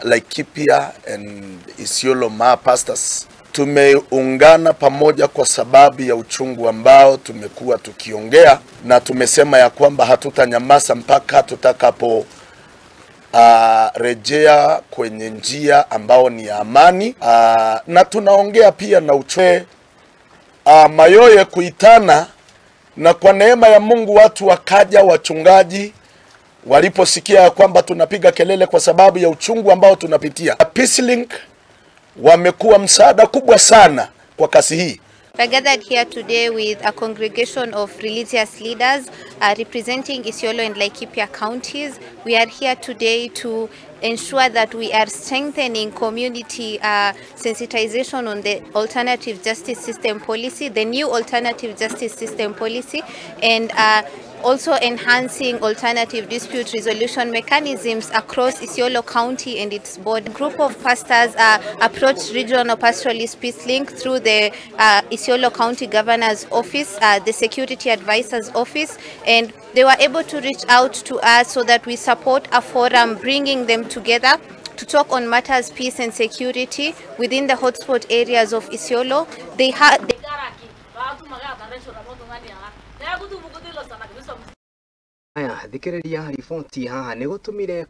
Laikipia and Isiolo Ma pastors tumeungana pamoja kwa sababu ya uchungu ambao tumekuwa tukiongea, na tumesema ya kwamba hatutanyamaza mpaka tutakapo rejea kwenye njia ambao ni ya amani. Na tunaongea pia na uchwe mayoye kuitana, na kwa neema ya Mungu watu wakaja, wachungaji waliposikia ya kwamba tunapiga kelele kwa sababu ya uchungu ambao tunapitia. Peace Link wamekuwa msaada kubwa sana kwa kasi hii. We gathered here today with a congregation of religious leaders representing Isiolo and Laikipia counties. We are here today to ensure that we are strengthening community sensitization on the alternative justice system policy, the new alternative justice system policy, and also enhancing alternative dispute resolution mechanisms across Isiolo County and its board. A group of pastors approached Regional Pastoralist Peace Link through the Isiolo County Governor's Office, the Security Advisor's Office, and they were able to reach out to us so that we support a forum bringing them together to talk on matters peace and security within the hotspot areas of Isiolo. They had Aya, thikiriria riboti haha nigutumire